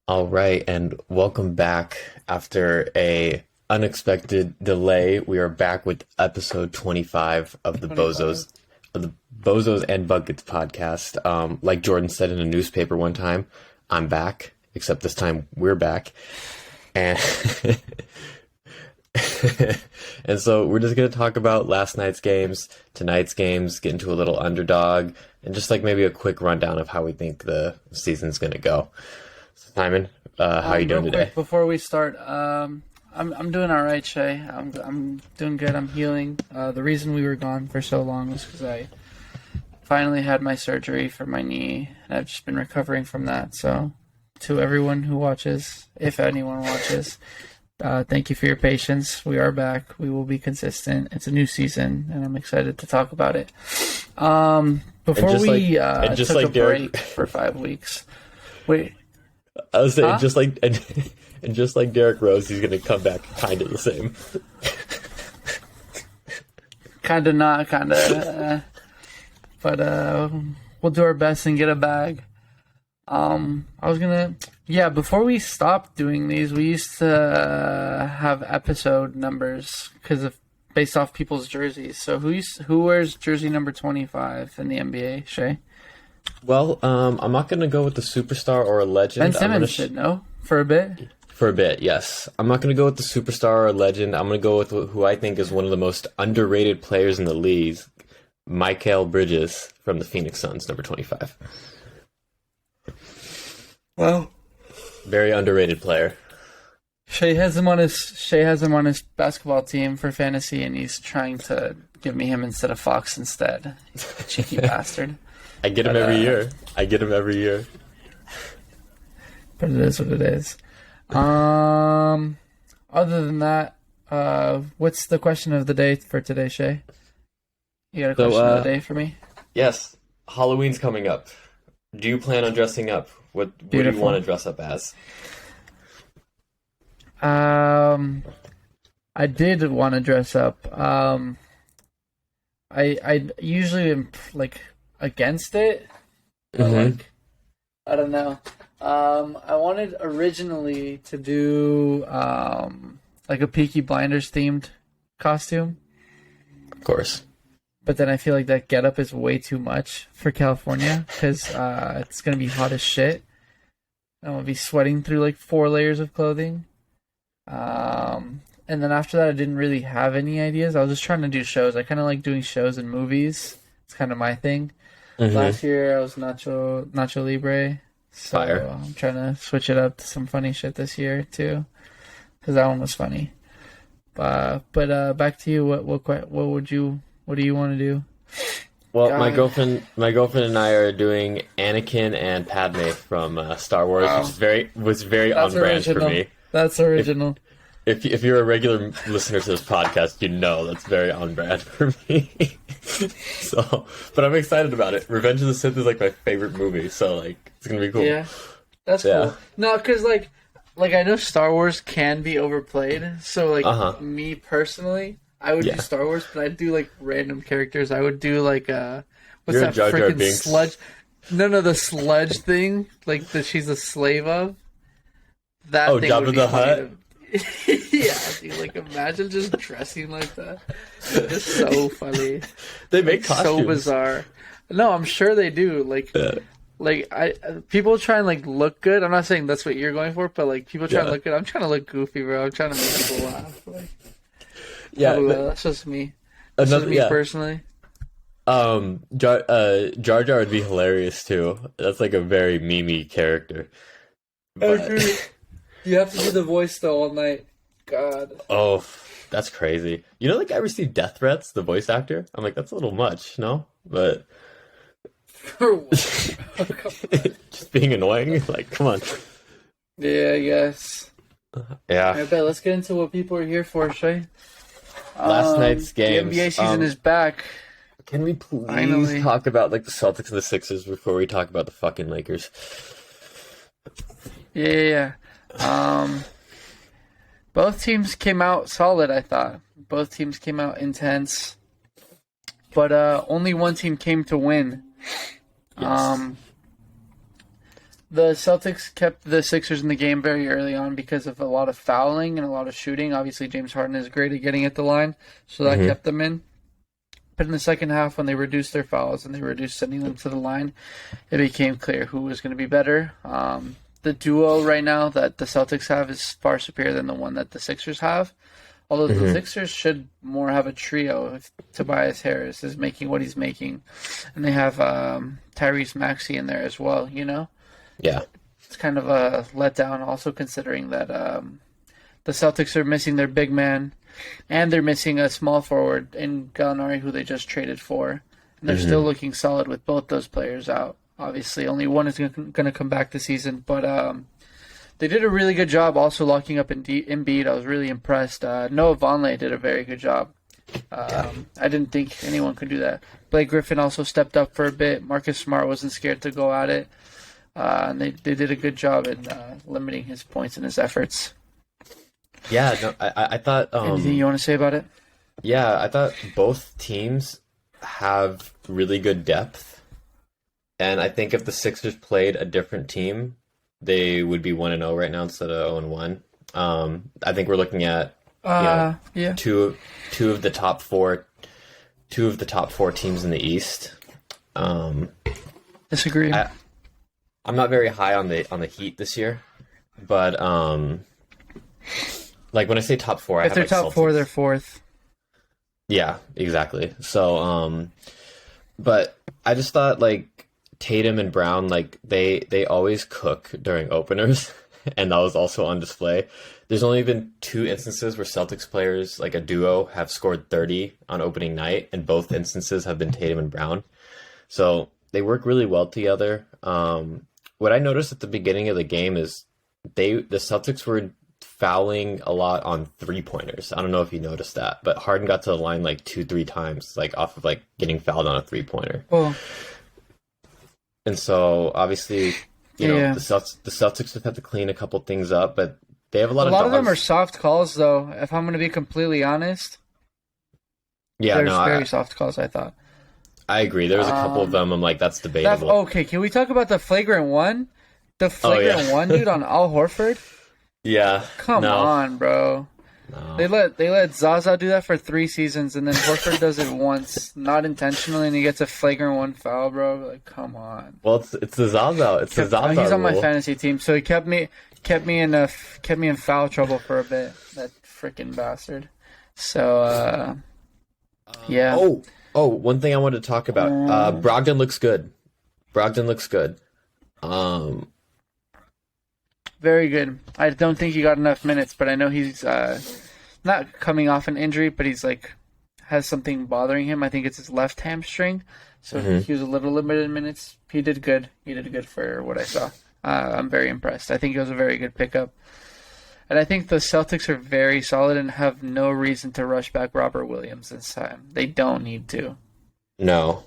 All right, and welcome back after a unexpected delay. We are back with episode 25 of the 25. Bozos and Buckets podcast. Like Jordan said in a newspaper one time, I'm back, except this time we're back. And and so we're just going to talk about last night's games, tonight's games, get into a little underdog, and just like maybe a quick rundown of how we think the season's going to go. Simon, how you Real doing today? quick before we start, I'm doing all right, Shay. I'm doing good. I'm healing. The reason we were gone for so long was because I finally had my surgery for my knee, and I've just been recovering from that. So, to everyone who watches, if anyone watches, thank you for your patience. We are back. We will be consistent. It's a new season, and I'm excited to talk about it. Before we took a break for 5 weeks. Wait. I was saying, Huh? just like Derrick Rose, he's gonna come back kind of the same. Kind of not, kind of. But we'll do our best and get a bag. Before we stopped doing these, we used to have episode numbers based off people's jerseys. So who wears jersey number 25 in the NBA, Shay? Well, I'm not gonna go with the superstar or a legend. Ben Simmons did, no? For a bit? For a bit, yes. I'm not gonna go with the superstar or a legend. I'm gonna go with who I think is one of the most underrated players in the league, Mikal Bridges from the Phoenix Suns, number 25. Well, very underrated player. Shay has him on his basketball team for fantasy, and he's trying to give me him instead of Fox instead. Cheeky bastard. I get him every year. But it is what it is. Other than that, what's the question of the day for today, Shay? You got a question of the day for me? Yes. Halloween's coming up. Do you plan on dressing up? What do you want to dress up as? I did want to dress up. I usually am like against it, but like I don't know. I wanted originally to do like a Peaky Blinders themed costume. Of course. But then I feel like that getup is way too much for California because it's gonna be hot as shit. I'm gonna be sweating through like 4 layers of clothing. And then after that, I didn't really have any ideas. I was just trying to do shows. I kind of like doing shows and movies. It's kind of my thing. Last year I was Nacho Libre, so Fire. I'm trying to switch it up to some funny shit this year too, because that one was funny. But back to you. What do you want to do? Well, God. my girlfriend and I are doing Anakin and Padme from Star Wars, which was very on brand for me. That's original. If you're a regular listener to this podcast, you know that's very on brand for me. But I'm excited about it. Revenge of the Sith is like my favorite movie, so like it's gonna be cool. Yeah, that's cool. No, because like I know Star Wars can be overplayed. So like me personally, I would do Star Wars, but I'd do like random characters. I would do like what's You're that Jar Jar freaking Binks. sludge? No, the sludge thing, like that she's a slave of. That thing Jabba would be the funny Hutt? to- yeah, dude, like imagine just dressing like that. It's so funny. They make So costumes. bizarre. No, I'm sure they do. Like people try and like look good. I'm not saying that's what you're going for, but like people try and look good. I'm trying to look goofy, bro. I'm trying to make people laugh. Like, that's just me. That's just me personally. Jar Jar would be hilarious too. That's like a very memey character. But, You have to do the voice though all night. God. oh, that's crazy. You know, like I received death threats. The voice actor. I'm like, that's a little much, no? But For what? Oh, come on. just being annoying. Like, come on. Yeah, I guess. Yeah. I bet. Let's get into what people are here for, Shay. Last night's games. The NBA season is back. Can we please Finally. talk about like the Celtics and the Sixers before we talk about the fucking Lakers? Yeah. Both teams came out solid, I thought. Both teams came out intense. But only one team came to win. Yes. The Celtics kept the Sixers in the game very early on because of a lot of fouling and a lot of shooting. Obviously, James Harden is great at getting at the line, so that Hmm. kept them in. But in the second half, when they reduced their fouls and they reduced sending them to the line, it became clear who was going to be better. The duo right now that the Celtics have is far superior than the one that the Sixers have. Although the Sixers should more have a trio if Tobias Harris is making what he's making. And they have Tyrese Maxey in there as well, you know? Yeah. It's kind of a letdown also considering that the Celtics are missing their big man and they're missing a small forward in Gallinari who they just traded for. And they're still looking solid with both those players out. Obviously, only one is going to come back this season, but they did a really good job also locking up Embiid. I was really impressed. Noah Vonleh did a very good job. I didn't think anyone could do that. Blake Griffin also stepped up for a bit. Marcus Smart wasn't scared to go at it. And they did a good job in limiting his points and his efforts. Yeah, no, I thought Anything you want to say about it? yeah, I thought both teams have really good depth. And I think if the Sixers played a different team, they would be 1-0 right now instead of 0-1. I think we're looking at Yeah. two of the top four teams in the East. Disagree. I'm not very high on the Heat this year, but like when I say top four, I If have they're like top four, Celtics. they're fourth. Yeah, exactly. So, but I just thought like Tatum and Brown, like they always cook during openers, and that was also on display. There's only been 2 instances where Celtics players, like a duo, have scored 30 on opening night, and both instances have been Tatum and Brown. So they work really well together. What I noticed at the beginning of the game is the Celtics were fouling a lot on 3-pointers. I don't know if you noticed that, but Harden got to the line like 2-3 times, like off of like getting fouled on a 3-pointer. Well, And so obviously, Yeah. the Celtics just have to clean a couple things up, but they have a lot a of lot of them dogs. are soft calls, though. If I'm going to be completely honest, Yeah, there's no, very soft calls, I thought. I agree. There was a couple of them. I'm like, that's That, debatable. okay, can we talk about the flagrant one? The flagrant yeah. one, dude, on Al Horford? Yeah, Come no, on, bro. no. They let Zaza do that for 3 seasons, and then Horford does it once, not intentionally, and he gets a flagrant one foul, bro. Like, come on. Well, it's the Zaza. It's the Zaza He's on my rule. fantasy team, so he kept me in foul trouble for a bit. That freaking bastard. So, yeah. One thing I wanted to talk about. Brogdon looks good. Brogdon looks good. Very good. I don't think he got enough minutes, but I know he's not coming off an injury, but he's like has something bothering him. I think it's his left hamstring, so he was a little limited in minutes. He did good. He did good for what I saw. I'm very impressed. I think it was a very good pickup, and I think the Celtics are very solid and have no reason to rush back Robert Williams this time. They don't need to. No,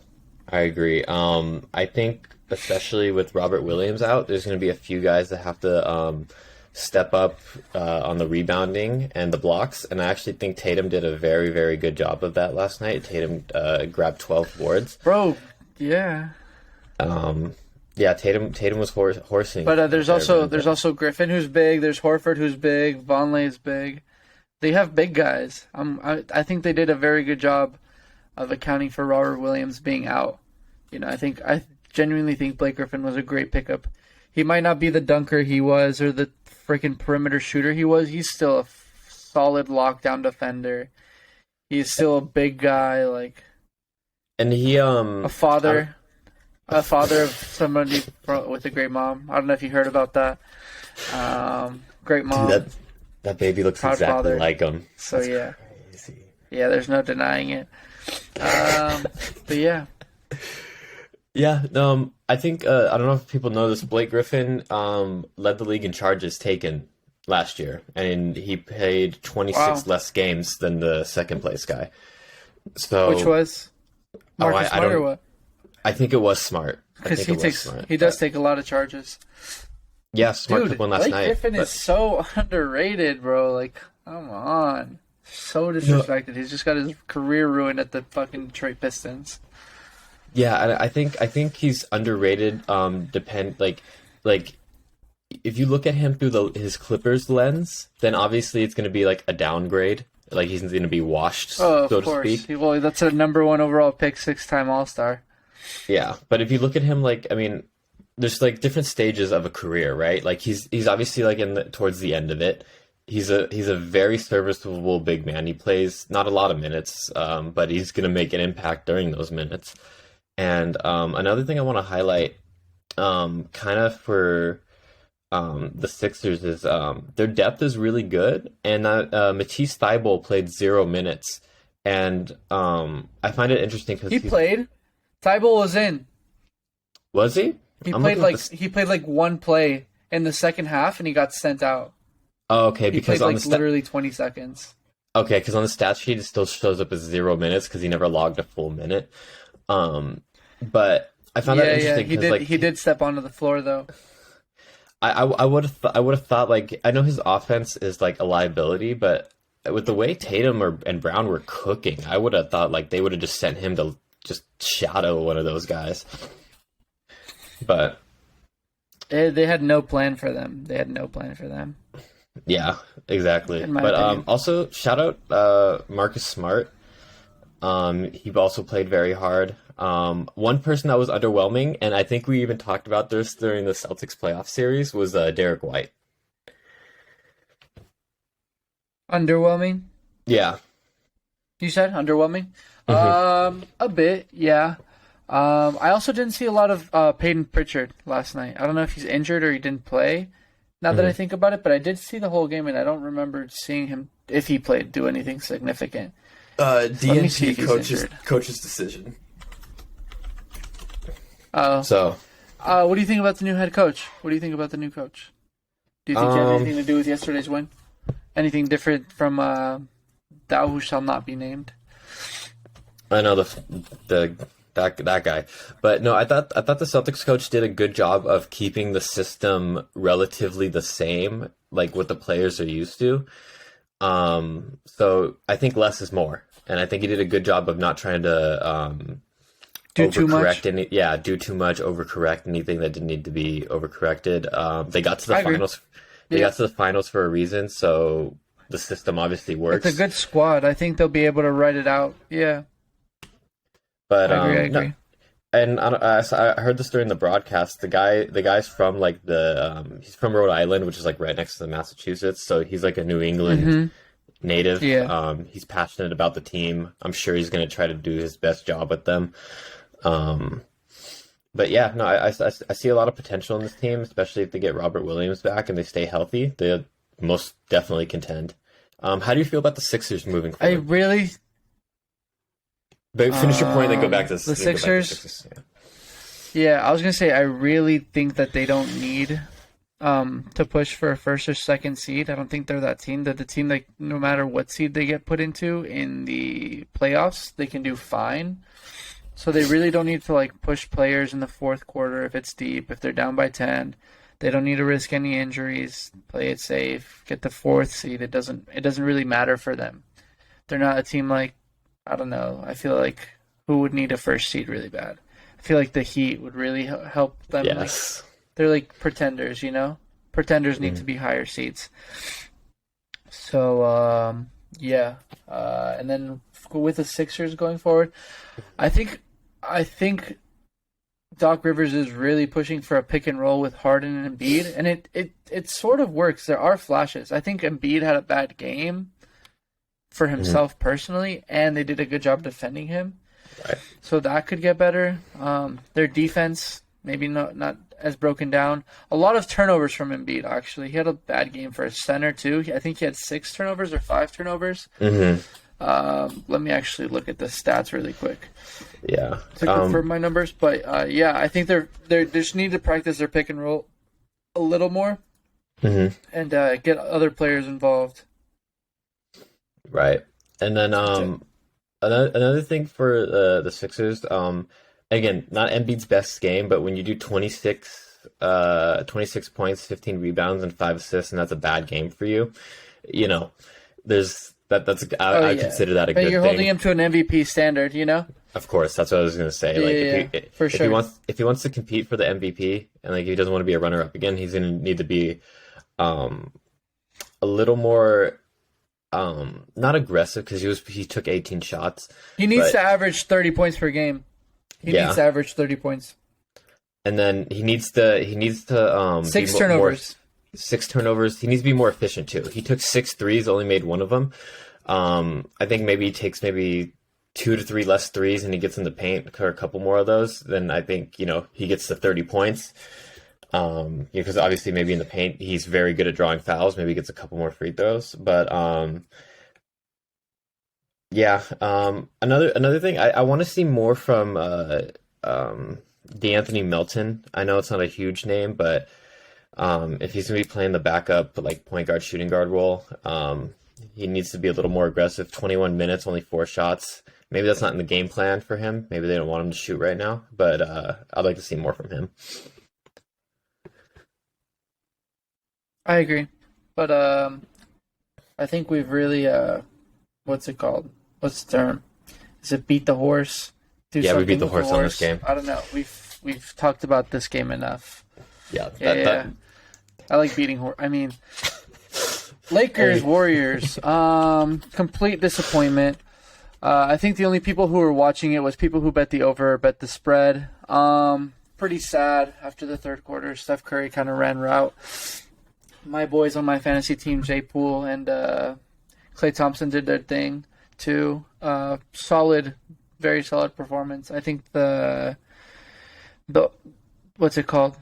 I agree. I think especially with Robert Williams out, there's going to be a few guys that have to step up on the rebounding and the blocks. And I actually think Tatum did a very, very good job of that last night. Tatum grabbed 12 boards. Bro, yeah. Yeah, Tatum was horsing. But there's also Griffin who's big. There's Horford who's big. Vonleh's big. They have big guys. I think they did a very good job of accounting for Robert Williams being out. You know, I genuinely think Blake Griffin was a great pickup. He might not be the dunker he was or the freaking perimeter shooter he was. He's still a solid lockdown defender. He's still a big guy, like and he a father of somebody with a great mom. I don't know if you heard about that. Great mom. dude, that baby looks Proud exactly father. like him. So That's yeah, crazy. yeah. There's no denying it. But yeah. Yeah, I think I don't know if people know this. Blake Griffin led the league in charges taken last year, and he played 26 Wow. less games than the second place guy. So Which was Marcus I Smart or don't- what? I think it was Smart. I Because think it was Smart, he does but- take a lot of charges. Yeah, Smart Dude, took one last Blake night. Griffin but- is so underrated, bro. Like, come on. So disrespected. He's just got his career ruined at the fucking Detroit Pistons. Yeah, I think he's underrated. Like like if you look at him through his Clippers lens, then obviously it's going to be like a downgrade. Like he's going to be washed, Oh, of so to course. speak. Well, that's a number one overall pick, 6-time All Star. Yeah, but if you look at him, like I mean, there's like different stages of a career, right? Like he's obviously like towards the end of it. He's a very serviceable big man. He plays not a lot of minutes, but he's going to make an impact during those minutes. And another thing I want to highlight, kind of for the Sixers is their depth is really good, and Matisse Thybulle played 0 minutes, and I find it interesting because He played. Thybulle was in. Was he? He I'm played looking at like he played like one play in the second half, and he got sent out. Oh, okay, He because played on like the literally 20 seconds. okay, because on the stat sheet it still shows up as 0 minutes because he never logged a full minute. But I found that Yeah, interesting he because did. like He did step onto the floor though. I would have thought like I know his offense is like a liability, but with the way Tatum and Brown were cooking, I would have thought like they would have just sent him to just shadow one of those guys. But They had no plan for them. They had no plan for them. yeah, exactly. In my But opinion. also shout out Marcus Smart. He also played very hard. One person that was underwhelming, and I think we even talked about this during the Celtics playoff series, was Derek White. Underwhelming. Yeah. You said underwhelming. Mhm. A bit, yeah. I also didn't see a lot of Peyton Pritchard last night. I don't know if he's injured or he didn't play. Now that I think about it, but I did see the whole game, and I don't remember seeing him, if he played, do anything significant. Let me see if he's injured. coach's decision. Oh, So, what do you think about the new head coach? What do you think about the new coach? Do you think he had anything to do with yesterday's win? Anything different from thou who shall not be named? I know that guy, but no, I thought the Celtics coach did a good job of keeping the system relatively the same, like what the players are used to. So I think less is more, and I think he did a good job of not trying to Do too much? do too much, overcorrect anything that didn't need to be overcorrected. They got to the I agree. finals. They Yeah. got to the finals for a reason, so the system obviously works. It's a good squad. I think they'll be able to write it out. Yeah, But I agree. no, and I heard this during the broadcast. The guy's from like he's from Rhode Island, which is like right next to Massachusetts. So he's like a New England native. Yeah. He's passionate about the team. I'm sure he's going to try to do his best job with them. But yeah, no, I see a lot of potential in this team, especially if they get Robert Williams back and they stay healthy. They'll most definitely contend. How do you feel about the Sixers moving I forward? really. But finish your point, then go back to The then go back to Sixers? Yeah. Yeah, I was gonna say I really think that they don't need to push for a first or second seed. I don't think they're that team. They're the team that no matter what seed they get put into in the playoffs, they can do fine. So they really don't need to like push players in the fourth quarter if it's deep, if they're down by 10. They don't need to risk any injuries, play it safe, get the fourth seed. It doesn't really matter for them. They're not a team like, I don't know. I feel like who would need a first seed really bad? I feel like the Heat would really help them. Yes. They're like pretenders, you know? Pretenders need to be higher seeds. So, yeah. And then with the Sixers going forward, I think Doc Rivers is really pushing for a pick and roll with Harden and Embiid, and it sort of works. There are flashes. I think Embiid had a bad game for himself personally, and they did a good job defending him. Right. So that could get better. Their defense maybe not as broken down. A lot of turnovers from Embiid, actually. He had a bad game for a center, too. I think he had 6 turnovers or 5 turnovers. Let me actually look at the stats really quick Yeah. to confirm my numbers. But, yeah, I think they just need to practice their pick and roll a little more and get other players involved. Right. And then another thing for the Sixers, again, not Embiid's best game, but when you do 26 points, 15 rebounds, and 5 assists, and that's a bad game for you, you know, there's that's Oh I yeah, consider that a but good you're holding thing. him to an MVP standard, you know? Of course, that's what I was gonna say. Yeah, Like yeah, yeah, for if he sure. wants to compete for the MVP and like he doesn't want to be a runner up again, he's gonna need to be um a little more not aggressive because he took 18 shots, He needs to but average 30 points per game. He needs yeah, to average 30 points. and then he needs to be Six more turnovers. 6 turnovers. He needs to be more efficient too. He took 6 threes, only made one of them. I think maybe he takes maybe 2 to 3 less threes and he gets in the paint for a couple more of those. Then I think he gets to 30 points. Because obviously maybe in the paint he's very good at drawing fouls. Maybe he gets a couple more free throws, but yeah. Another thing I want to see more from DeAnthony Melton. I know it's not a huge name, but if he's gonna be playing the backup like point guard, shooting guard role, he needs to be a little more aggressive. 21 minutes, only 4 shots. Maybe that's not in the game plan for him. Maybe they don't want him to shoot right now, but I'd like to see more from him. I agree. But I think we've really what's it called? What's the term? Is it beat the horse? Do Yeah, we beat something the with horse on this game. I don't know. We've talked about this game enough. Yeah, Yeah. I like beating horse. I mean, Lakers, Warriors, complete disappointment. I think the only people who were watching it was people who bet the over, bet the spread. Pretty sad after the third quarter. Steph Curry kind of ran route. My boys on my fantasy team, Jay Poole and Klay Thompson, did their thing too. Solid, very solid performance. I think the what's it called?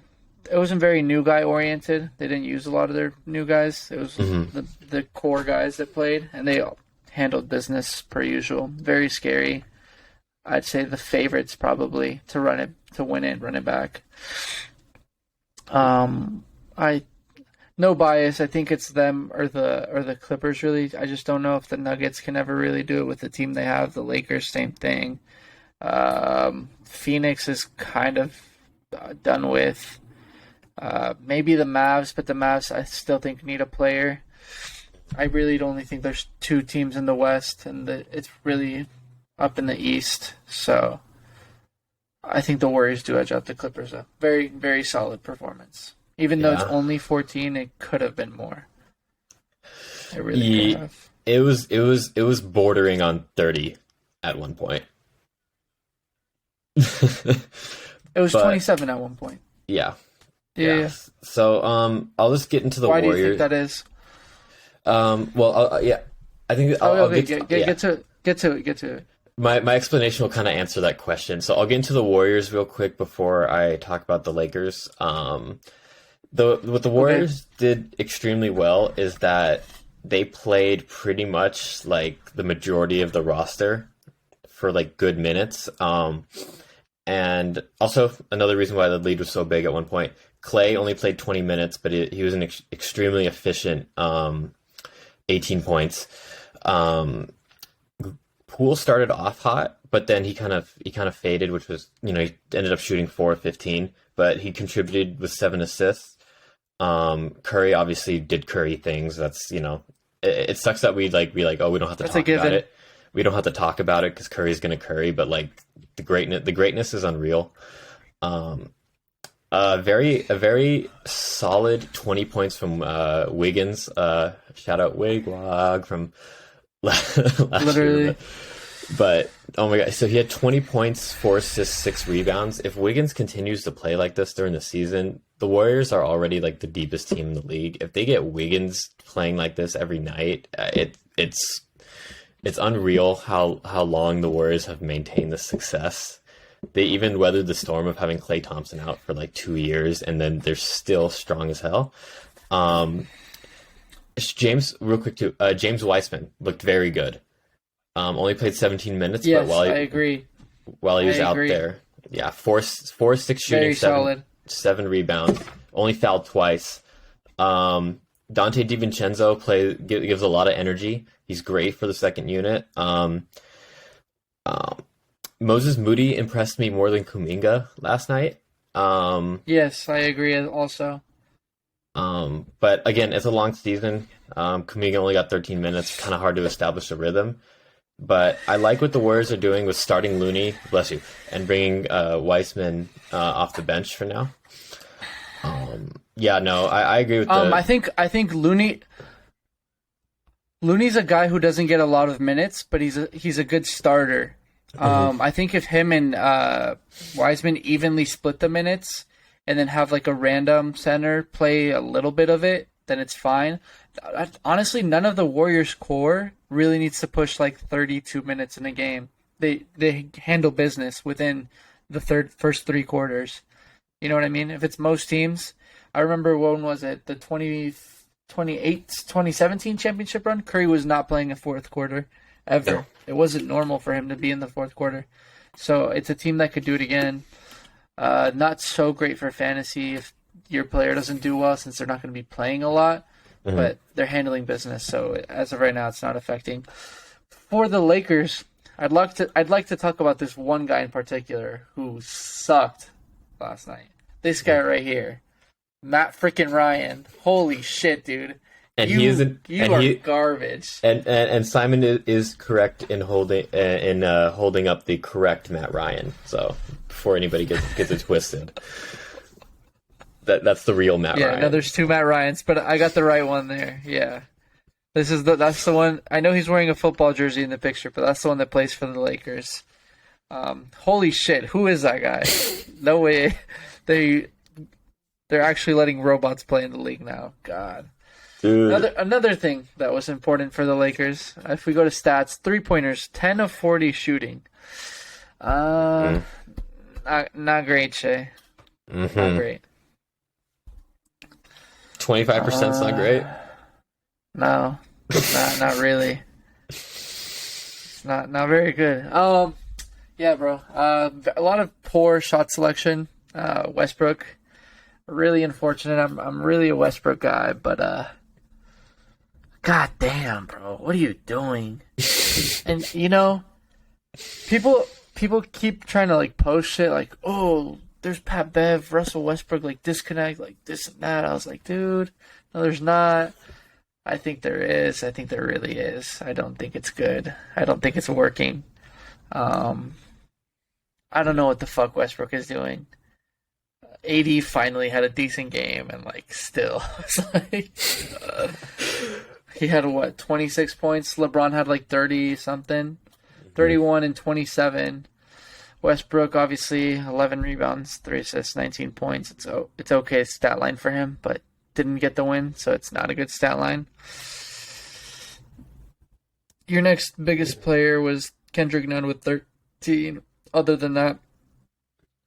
It wasn't very new guy oriented. They didn't use a lot of their new guys. It was the core guys that played, and they all handled business per usual. Very scary. I'd say the favorites probably to win it, run it back. I no bias. I think it's them or the Clippers. Really, I just don't know if the Nuggets can ever really do it with the team they have. The Lakers, same thing. Phoenix is kind of done with. Maybe the Mavs, but the Mavs I still think need a player. I really only think there's 2 teams in the West, and it's really up in the East. So I think the Warriors do edge out the Clippers. Though. Very, very solid performance. Even though it's only 14, it could have been more. It really could have. It was bordering on 30 at one point. It was 27 at one point. Yeah. Yeah. So I'll just get into the Why Warriors. do you think that is? Yeah, I think I'll get to it. My explanation will kind of answer that question. So I'll get into the Warriors real quick before I talk about the Lakers. What the Warriors did extremely well is that they played pretty much like the majority of the roster for like good minutes. And also another reason why the lead was so big at one point, Klay only played 20 minutes, but he was an extremely efficient 18 points. Poole started off hot, but then he kind of faded, which was he ended up shooting 4 of 15, but he contributed with 7 assists. Curry obviously did Curry things. That's it sucks that we be like, oh, we don't have to talk about it. We don't have to talk about it because Curry's gonna Curry, but like the greatness is unreal. A very solid 20 points from Wiggins. Shout out Wigwag from last Literally. year. But oh my god, so he had 20 points, 4 assists, 6 rebounds. If Wiggins continues to play like this during the season, the Warriors are already like the deepest team in the league. If they get Wiggins playing like this every night, it's unreal how long the Warriors have maintained this success. They even weathered the storm of having Klay Thompson out for like 2 years, and then they're still strong as hell. Real quick too, James Wiseman looked very good. Only played 17 minutes, Yes, but I agree. while he was I out agree. there, yeah, 4-6 shooting, Very solid. 7 rebounds, only fouled twice. Dante DiVincenzo gives a lot of energy. He's great for the second unit. Moses Moody impressed me more than Kuminga last night. Yes, I agree also. But again, it's a long season. Kuminga only got 13 minutes, kind of hard to establish a rhythm. But I like what the Warriors are doing with starting Looney, bless you, and bringing Weissman off the bench for now. Yeah, no, I agree with I think Looney's a guy who doesn't get a lot of minutes, but he's a good starter. I think if him and Wiseman evenly split the minutes and then have like a random center play a little bit of it, then it's fine. Honestly, none of the Warriors core really needs to push like 32 minutes in a game. They handle business within the first three quarters. You know what I mean? If it's most teams, I remember when was it, the 2017 championship run? Curry was not playing a fourth quarter ever. No. It wasn't normal for him to be in the fourth quarter. So it's a team that could do it again. Not so great for fantasy if your player doesn't do well since they're not going to be playing a lot, but they're handling business. So as of right now, it's not affecting. For the Lakers, I'd like to talk about this one guy in particular who sucked last night. This guy right here, Matt freaking Ryan. Holy shit, dude! And you are garbage. And Simon is correct in holding up the correct Matt Ryan. So before anybody gets it twisted, that's the real Matt Ryan. Yeah, no, there's two Matt Ryans, but I got the right one there. Yeah, that's the one. I know he's wearing a football jersey in the picture, but that's the one that plays for the Lakers. Holy shit, who is that guy? No way, they're actually letting robots play in the league now. God. Dude. Another thing that was important for the Lakers, if we go to stats, 3-pointers, 10 of 40 shooting. Not great, Shay. Not great. 25%'s not great? No, not really. It's not very good. Yeah, bro. A lot of poor shot selection. Westbrook, really unfortunate. I'm really a Westbrook guy, but God damn, bro, what are you doing? And you know, people keep trying to like post shit like, oh, there's Pat Bev, Russell Westbrook, like disconnect, like this and that. I was like, dude, no, there's not. I think there is. I think there really is. I don't think it's good. I don't think it's working. I don't know what the fuck Westbrook is doing. AD finally had a decent game, and like still, it's like he had 26 points. LeBron had like 30 something, 31 and 27. Westbrook obviously 11 rebounds, 3 assists, 19 points. It's okay stat line for him, but didn't get the win, so it's not a good stat line. Your next biggest player was Kendrick Nunn with 13. Other than that,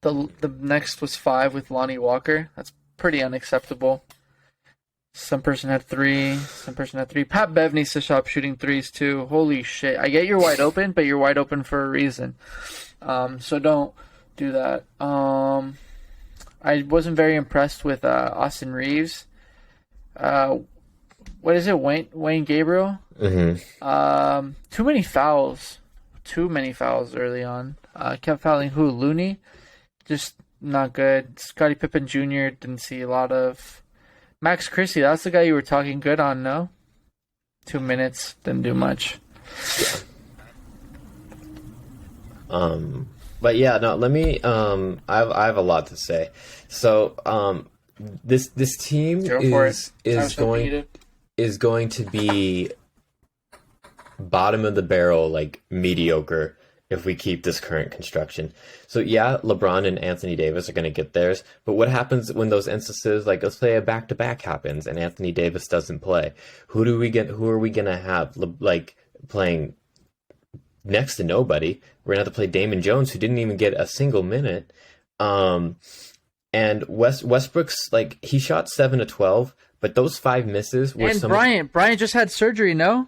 the next was 5 with Lonnie Walker. That's pretty unacceptable. Some person had 3. Some person had 3. Pat Bev needs to stop shooting threes too. Holy shit! I get you're wide open, but you're wide open for a reason. So don't do that. I wasn't very impressed with Austin Reeves. What is it? Wayne Gabriel? Mm-hmm. Too many fouls. Too many fouls early on. Kept fouling who? Looney? Just not good. Scottie Pippen Jr. didn't see a lot of. Max Christie, that's the guy you were talking good on, no? 2 minutes, didn't do much. But yeah, no, let me, I have a lot to say. So, this team is going to be bottom of the barrel, like mediocre, if we keep this current construction. So yeah, LeBron and Anthony Davis are going to get theirs, but what happens when those instances, like let's say a back-to-back happens and Anthony Davis doesn't play? Who are we going to have like playing next to nobody? We're going to have to play Damon Jones, who didn't even get a single minute. And Westbrook's like, he shot 7 of 12, but those 5 misses were and Bryant just had surgery, no?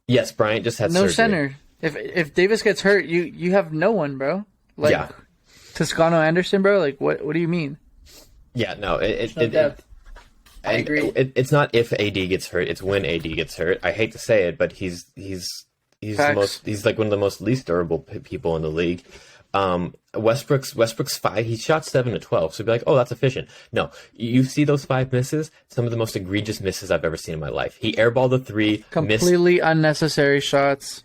Yes, Bryant just had surgery. No center. If Davis gets hurt, you have no one, bro. Like, yeah. Toscano Anderson, bro. Like, what do you mean? Yeah, no. I agree. It's not if AD gets hurt; it's when AD gets hurt. I hate to say it, but he's the most. He's like one of the most least durable people in the league. Westbrook's 5. He shot 7 to 12. So be like, oh, that's efficient. No, you see those 5 misses. Some of the most egregious misses I've ever seen in my life. He airballed a 3. Completely unnecessary shots.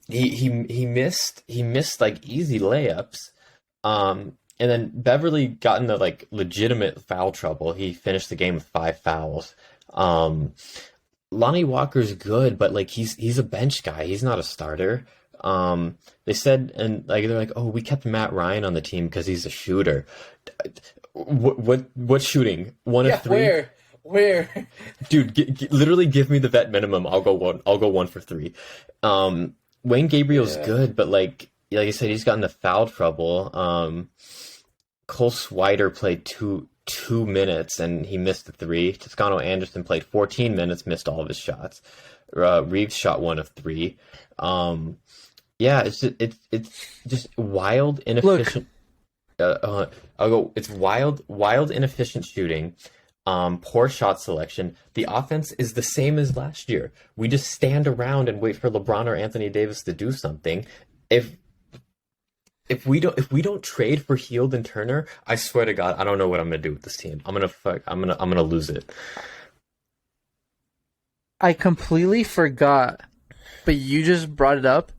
He missed like easy layups. And then Beverly got into like legitimate foul trouble. He finished the game with 5 fouls. Lonnie Walker's good, but like he's a bench guy. He's not a starter. They said, and like they're like, oh, we kept Matt Ryan on the team because he's a shooter. What shooting? 1 of 3. Where? Dude, literally give me the vet minimum. I'll go 1 for 3. Wayne Gabriel's good, but like I said, he's gotten into foul trouble. Cole Swider played two minutes and he missed the 3. Toscano Anderson played 14 minutes, missed all of his shots. Reeves shot 1 of 3. Yeah, it's just wild, inefficient. It's wild, inefficient shooting. Poor shot selection. The offense is the same as last year. We just stand around and wait for LeBron or Anthony Davis to do something. If we don't trade for Hield and Turner, I swear to God, I don't know what I'm gonna do with this team. I'm gonna lose it. I completely forgot, but you just brought it up.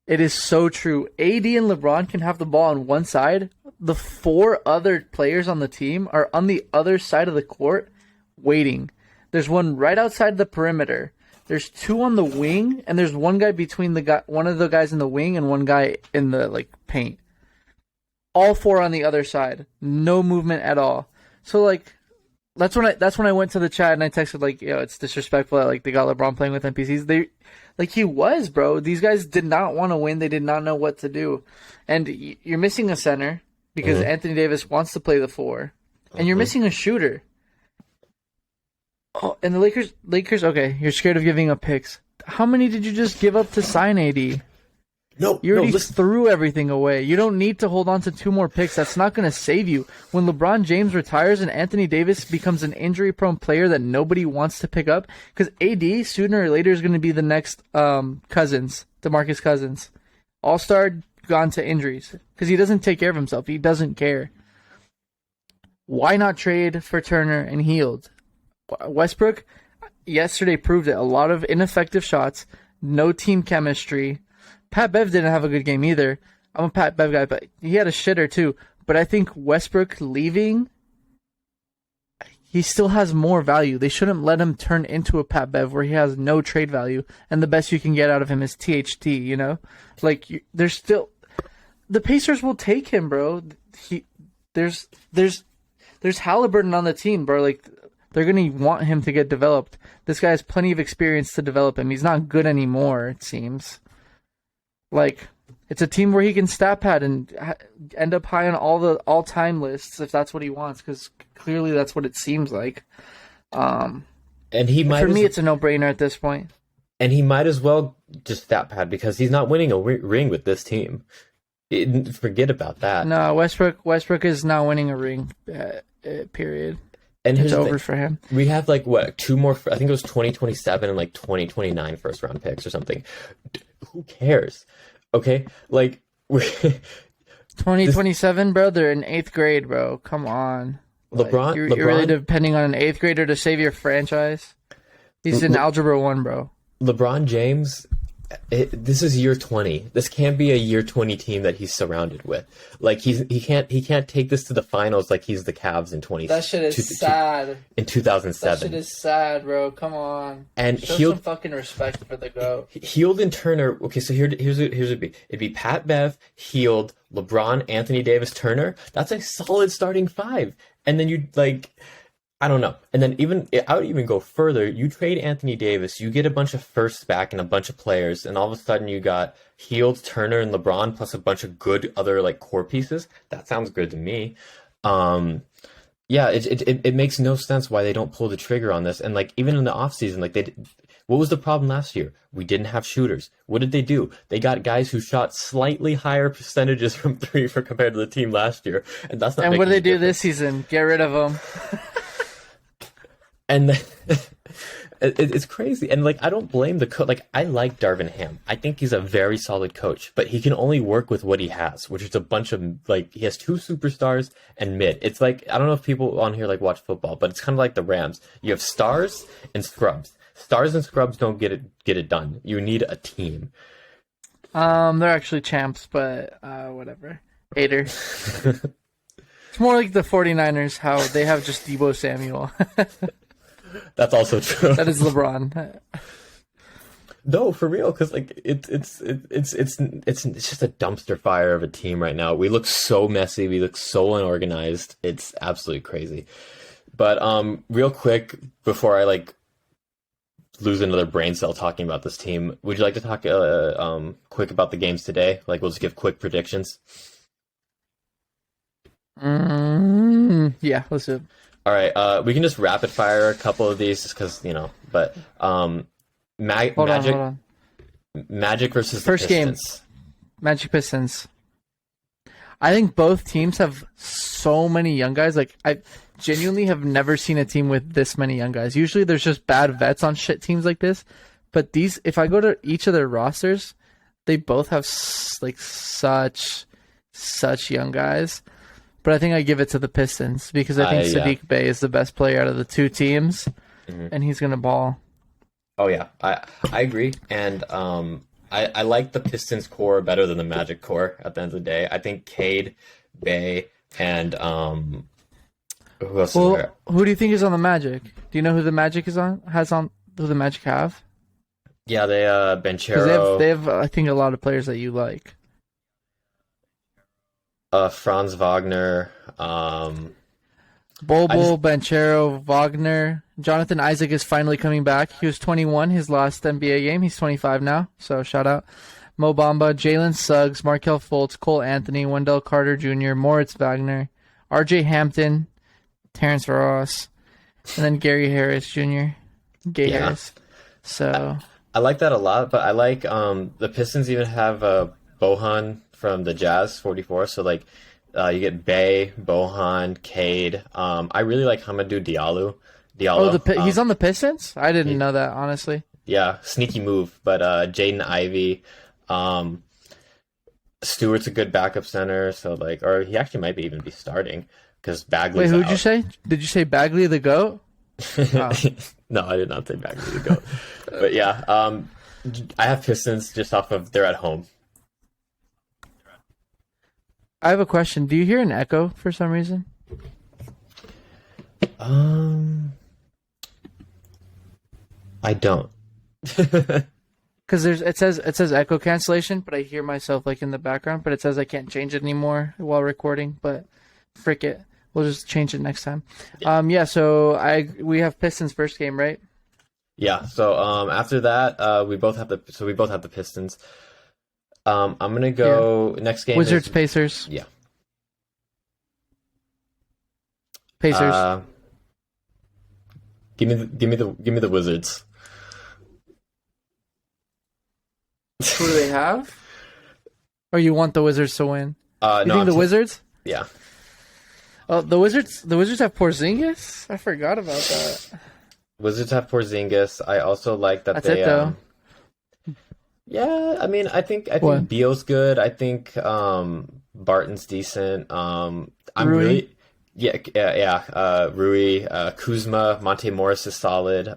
It is so true. AD and LeBron can have the ball on one side. The 4 other players on the team are on the other side of the court waiting. There's one right outside the perimeter. There's 2 on the wing, and there's one guy between one of the guys in the wing and one guy in the paint. All 4 on the other side. No movement at all. So that's when I went to the chat and I texted it's disrespectful that they got LeBron playing with NPCs. He was, bro. These guys did not want to win. They did not know what to do. And you're missing a center because Anthony Davis wants to play the 4. And you're missing a shooter. Oh, and the Lakers, okay, you're scared of giving up picks. How many did you just give up to sign AD? No, you already threw everything away. You don't need to hold on to 2 more picks. That's not going to save you. When LeBron James retires and Anthony Davis becomes an injury-prone player that nobody wants to pick up, because AD sooner or later is going to be the next DeMarcus Cousins. All-star, gone to injuries, because he doesn't take care of himself. He doesn't care. Why not trade for Turner and Hield? Westbrook yesterday proved it. A lot of ineffective shots, no team chemistry. Pat Bev didn't have a good game either. I'm a Pat Bev guy, but he had a shitter too. But I think Westbrook leaving, he still has more value. They shouldn't let him turn into a Pat Bev where he has no trade value, and the best you can get out of him is THT, you know? There's still... The Pacers will take him, bro. There's Halliburton on the team, bro. They're going to want him to get developed. This guy has plenty of experience to develop him. He's not good anymore, it seems. It's a team where he can stat pad and end up high on all the all-time lists if that's what he wants, because clearly that's what it seems like. And me, it's a no-brainer at this point. And he might as well just stat pad because he's not winning a ring with this team. Forget about that. No, Westbrook is not winning a ring, period. And it's over for him. We have 2 more. I think it was 2027 and 2029 first round picks or something. Who cares? Okay, 2027, bro. They're in 8th grade, bro. Come on, LeBron. You're really depending on an 8th grader to save your franchise. He's in Algebra 1, bro. LeBron James. This is year 20. This can't be a year 20 team that he's surrounded with. He can't take this to the finals like he's the Cavs in 20. That shit is sad. In 2007. That shit is sad, bro. Come on. And show some fucking respect for the GOAT. Hield and Turner. Okay, so here's what it'd be. It'd be Pat Bev, Hield, LeBron, Anthony Davis, Turner. That's a solid starting 5. And then you'd I don't know. And then I would even go further. You trade Anthony Davis, you get a bunch of firsts back and a bunch of players, and all of a sudden you got Hield, Turner, and LeBron plus a bunch of good other core pieces. That sounds good to me. Yeah, it makes no sense why they don't pull the trigger on this. And even in the offseason, what was the problem last year? We didn't have shooters. What did they do? They got guys who shot slightly higher percentages from 3 compared to the team last year, and that's not. And what do they do this season? Get rid of them. And It's crazy, and like I don't blame the coach. Like I like Darvin Ham. I think he's a very solid coach, but he can only work with what he has, which is a bunch of like he has two superstars and mid. It's like I don't know if people on here like watch football, but it's kind of like the Rams. You have stars and scrubs. Stars and scrubs don't get it done. You need a team. They're actually champs, but whatever. Hater. It's more like the 49ers, how they have just Deebo Samuel. That's also true. That is LeBron. No, for real, because like it's just a dumpster fire of a team right now. We look so messy. We look so unorganized. It's absolutely crazy. But real quick before I like lose another brain cell talking about this team, would you like to talk quick about the games today? Like we'll just give quick predictions. Yeah, let's do it. All right, we can just rapid fire a couple of these just because, but Magic Hold on. Magic versus the First game. Pistons. Magic Pistons. I think both teams have so many young guys. Like, I genuinely have never seen a team with this many young guys. Usually there's just bad vets on shit teams like this. But these, if I go to each of their rosters, they both have like such young guys. But I think I give it to the Pistons because I think Sadiq Bey is the best player out of the two teams, and he's gonna ball. Oh yeah, I agree, and I like the Pistons core better than the Magic core. At the end of the day, I think Cade, Bey, and who else is there? Who do you think is on the Magic? Do you know who the Magic is on? Who the Magic have? Yeah, they Banchero. They have I think a lot of players that you like. Franz Wagner, Bobo, Banchero, Wagner. Jonathan Isaac is finally coming back. He was 21 his last NBA game. He's 25 now, so shout out. Mo Bamba, Jalen Suggs, Markelle Fultz, Cole Anthony, Wendell Carter Jr., Moritz Wagner, RJ Hampton, Terrence Ross, and then Gary Harris Jr. Harris. So I like that a lot, but I like the Pistons even have Bohan from the Jazz 44, so like you get Bey, Bohan, Cade. I really like Hamidou Diallo. He's on the Pistons? I didn't know that, honestly. Yeah, sneaky move. But Jaden Ivey, Stewart's a good backup center, so like, or he actually might even be starting because Bagley's Wait, who'd out. you say? Did you say Bagley the GOAT? Oh. No, I did not say Bagley the GOAT. But yeah, I have Pistons just off of they're at home. I have a question. Do you hear an echo for some reason? I don't. Because it says echo cancellation, but I hear myself like in the background. But it says I can't change it anymore while recording. But frick it, we'll just change it next time. Yeah. So we have Pistons first game, right? Yeah. So after that, we both have the Pistons. I'm gonna go next game. Wizards Pacers. Yeah. Pacers. Give me the Wizards. Who do they have? Or you want the Wizards to win? You think the Wizards? Yeah. Oh, the Wizards have Porzingis? I forgot about that. Wizards have Porzingis. I also like that That's they. it, though. Yeah, I mean, I think What? Beal's good. I think Barton's decent. I'm Rui? really. Yeah. Rui, Kuzma, Monte Morris is solid.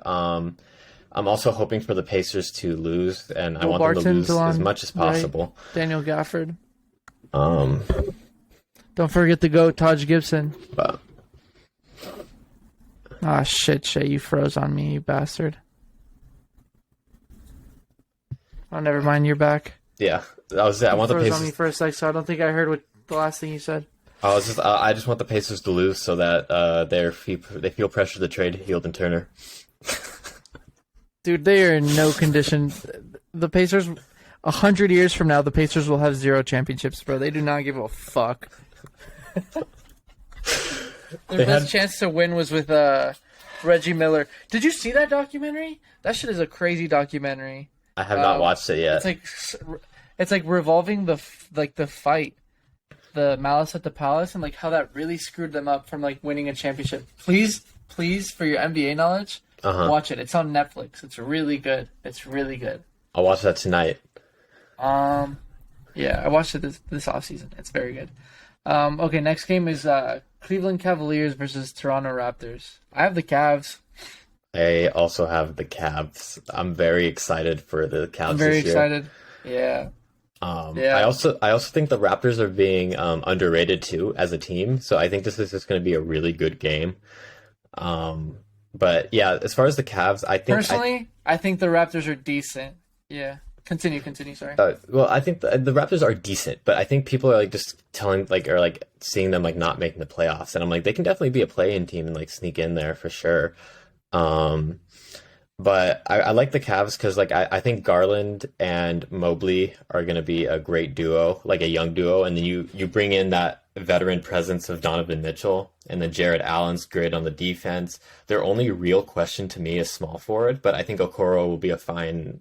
I'm also hoping for the Pacers to lose, and I want them to lose as much as possible. Right. Daniel Gafford. But Don't forget the GOAT, Taj Gibson. Ah, shit, Shay, you froze on me, you bastard. Oh, never mind, you're back. yeah, I want the Froze Pacers. on me for a sec, so I don't think I heard what the last thing you said. I just want the Pacers to lose so that they feel pressure to trade Hield and Turner. Dude, they are in no condition. The Pacers, 100 years from now, the Pacers will have 0 championships, bro. They do not give a fuck. Their best chance to win was with Reggie Miller. Did you see that documentary? That shit is a crazy documentary. I have not watched it yet. It's like revolving the fight, the Malice at the Palace, and like how that really screwed them up from like winning a championship. Please, for your NBA knowledge, Uh-huh. Watch it. It's on Netflix. It's really good. It's really good. I'll watch that tonight. Yeah, I watched it this offseason. It's very good. Okay, next game is Cleveland Cavaliers versus Toronto Raptors. I have the Cavs. I also have the Cavs. I'm very excited for the Cavs I'm very this year. excited. Yeah. I also think the Raptors are being underrated too as a team. So I think this is just going to be a really good game. But yeah, as far as the Cavs, I think Personally, I think the Raptors are decent. Yeah. Continue, sorry. well, I think the Raptors are decent, but I think people are like just seeing them like not making the playoffs, and I'm like they can definitely be a play-in team and like sneak in there for sure. But I like the Cavs because like I think Garland and Mobley are going to be a great duo, like a young duo, and then you bring in that veteran presence of Donovan Mitchell and then Jared Allen's grit on the defense. Their only real question to me is small forward, but I think Okoro will be a fine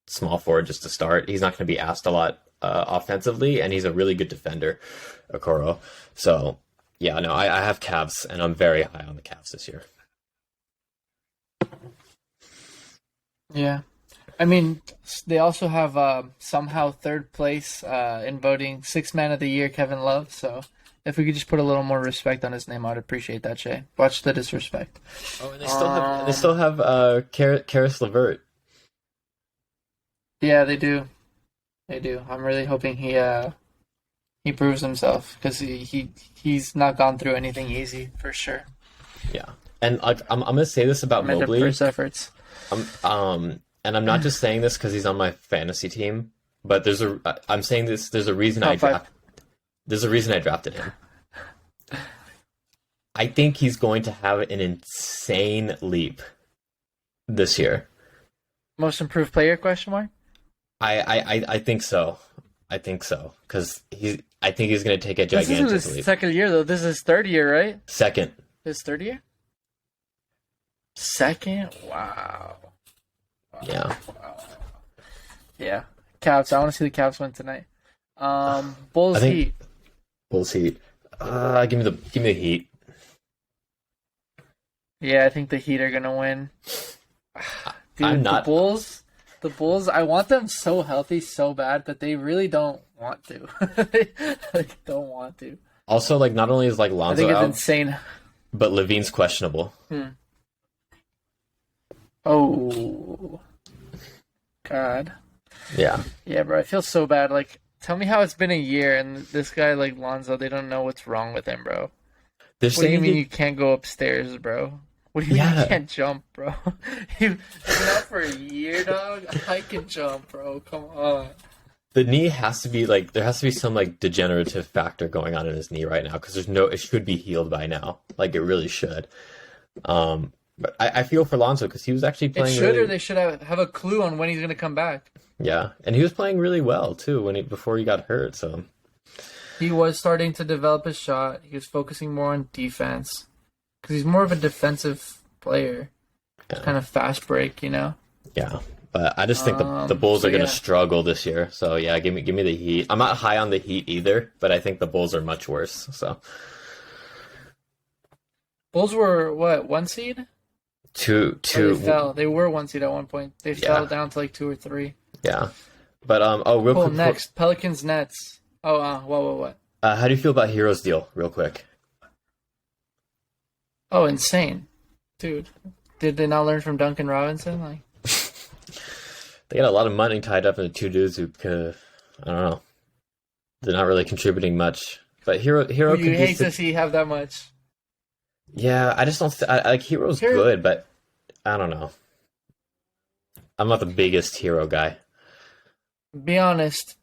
small forward just to start. He's not going to be asked a lot offensively, and he's a really good defender, Okoro. So yeah, no, I have Cavs, and I'm very high on the Cavs this year. Yeah. I mean, they also have somehow third place in voting Sixth Man of the Year, Kevin Love. So if we could just put a little more respect on his name, I'd appreciate that, Shay. Watch the disrespect. Oh, and they still have Karis LeVert. Yeah, they do. They do. I'm really hoping he proves himself because he's not gone through anything easy for sure. Yeah, and like I'm gonna say this about Mobley. First efforts. And I'm not just saying this because he's on my fantasy team, but I'm saying this. There's a reason There's a reason I drafted him. I think he's going to have an insane leap this year. Most improved player? Question mark. I think so. I think so because I think he's going to take a gigantic This is his leap. second year though. This is his third year, right? Second. His third year. Second. Wow. Yeah. Wow. Yeah. Cavs. I want to see the Cavs win tonight. Bulls Heat. Bulls Heat. Give me the Heat. Yeah, I think the Heat are gonna win. Dude, I'm not. The Bulls. I want them so healthy, so bad, but they really don't want to. They don't want to. Also, like not only is like I Lonzo think it's out, insane. but Levine's questionable. Oh, God. Yeah. Yeah, bro. I feel so bad. Like, tell me how it's been a year, and this guy, like Lonzo, they don't know what's wrong with him, bro. They're What do you saying mean you can't go upstairs, bro? What do you mean you can't jump, bro? You've been out for a year, dog. I can jump, bro. Come on. the knee has to be like there has to be some like degenerative factor going on in his knee right now because it should be healed by now. Like it really should. But I feel for Lonzo because he was actually It playing. should, or they should have a clue on when he's gonna come back. Yeah, and he was playing really well too before he got hurt. So He was starting to develop his shot. He was focusing more on defense because he's more of a defensive player. yeah. Kind of fast break, you know. Yeah, but I just think the Bulls are going to struggle this year. So yeah, give me the Heat. I'm not high on the Heat either, but I think the Bulls are much worse. So Bulls were what, 1 seed? two. They fell. They were 1 seed at one point. They fell down to like 2 or 3. Yeah, but real quick. Next Pelicans Nets. What? How do you feel about Hero's deal, real quick? Oh, insane, dude. Did they not learn from Duncan Robinson? Like, They got a lot of money tied up in the two dudes who could, I don't know. They're not really contributing much. But Hero you could hate to see have that much. Yeah, I just don't. Like Hero's good, but I don't know. I'm not the biggest Hero guy. Be honest.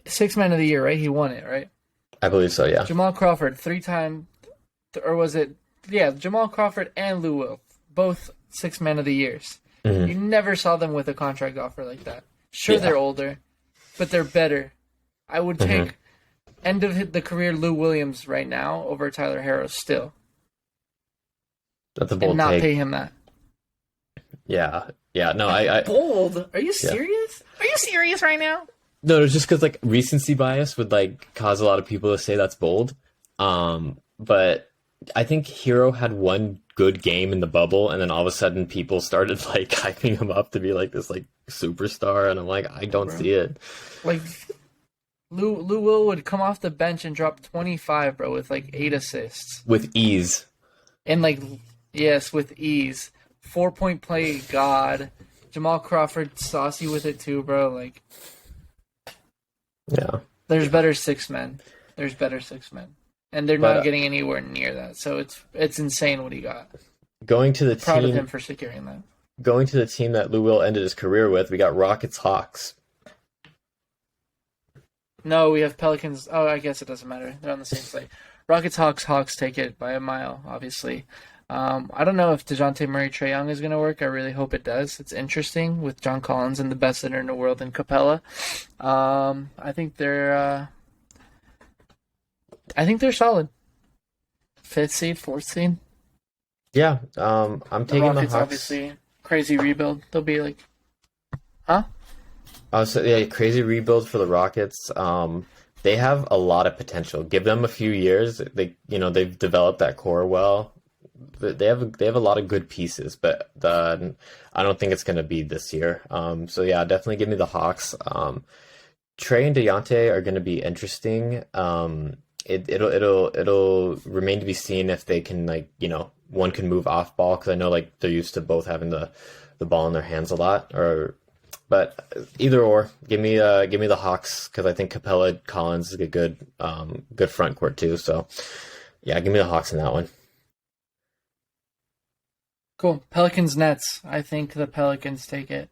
Sixth Man of the Year, right? He won it, right? I believe so. Yeah. Jamal Crawford, 3-time, or was it? Yeah, Jamal Crawford and Lou Will, both Sixth Man of the Years. Mm-hmm. You never saw them with a contract offer like that. Sure, they're older, but they're better. I would take end of the career Lou Williams right now over Tyler Harrow still. That's a bold and not take. pay him that. Yeah. No, I bold. Are you serious? Are you serious right now? No, it's just because like recency bias would like cause a lot of people to say that's bold. But I think Hero had one good game in the bubble, and then all of a sudden people started like hyping him up to be like this like superstar, and I'm like, I don't Bro. see it. Like Lou Will would come off the bench and drop 25, bro, with like 8 assists. With ease. And like, yes, with ease. 4-point play, God. Jamal Crawford saucy with it too, bro. Like, Yeah. there's better six men. There's better six men, and they're But not getting anywhere near that. So it's insane what he got. going to the Proud of team him for securing that. going to the team that Lou Will ended his career with, we got Rockets Hawks. No, we have Pelicans. Oh, I guess it doesn't matter. They're on the same slate. Rockets, Hawks. Hawks take it by a mile, obviously. I don't know if DeJounte Murray, Trae Young is going to work. I really hope it does. It's interesting with John Collins and the best center in the world in Capella. I think they're solid. 5th seed, 4th seed. Yeah, I'm The taking the Rockets, Hawks. obviously, crazy rebuild. They'll be like, huh? So yeah, crazy rebuild for the Rockets. They have a lot of potential. Give them a few years. They've developed that core well. They have a lot of good pieces, but I don't think it's going to be this year. So yeah, definitely give me the Hawks. Trey and Dejounte are going to be interesting. It'll remain to be seen if they can one can move off ball, because I know like they're used to both having the ball in their hands a lot. But either or, give me the Hawks, because I think Capella Collins is a good front court too. So yeah, give me the Hawks in that one. Cool. Pelicans Nets. I think the Pelicans take it.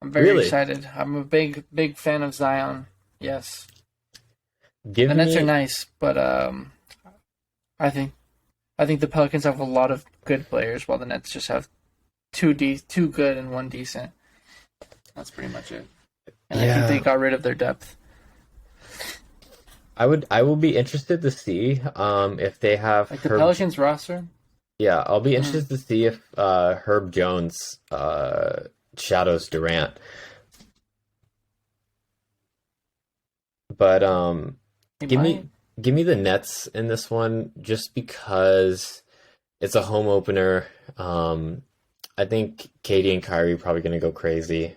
I'm very Really? excited. I'm a big fan of Zion. Yes. Give The Nets me are nice, but I think the Pelicans have a lot of good players, while the Nets just have two good and one decent. That's pretty much it. And I think they got rid of their depth. I will be interested to see if they have Like the Pelicans roster. Yeah, I'll be interested to see if Herb Jones shadows Durant. But give me the Nets in this one, just because it's a home opener. I think Katie and Kyrie are probably going to go crazy.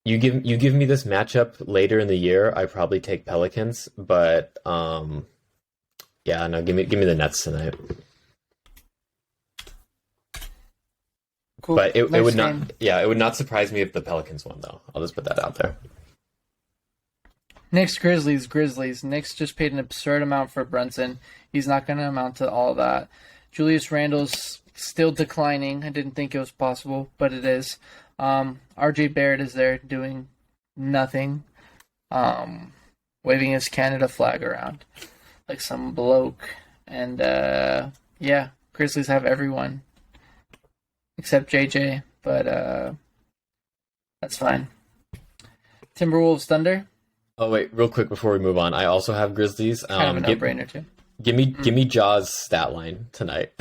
You give me this matchup later in the year, I probably take Pelicans, but yeah, no, give me the Nets tonight. Cool. But it Next would game. not, yeah, it would not surprise me if the Pelicans won, though. I'll just put that out there. Knicks Grizzlies. Knicks just paid an absurd amount for Brunson. He's not going to amount to all that. Julius Randle's still declining. I didn't think it was possible, but it is. RJ Barrett is there doing nothing, waving his Canada flag around like some bloke. And yeah, Grizzlies have everyone except JJ, but that's fine. Timberwolves Thunder. Oh wait, real quick before we move on, I also have Grizzlies. Kind of a no-brainer too. Give me Jaws stat line tonight.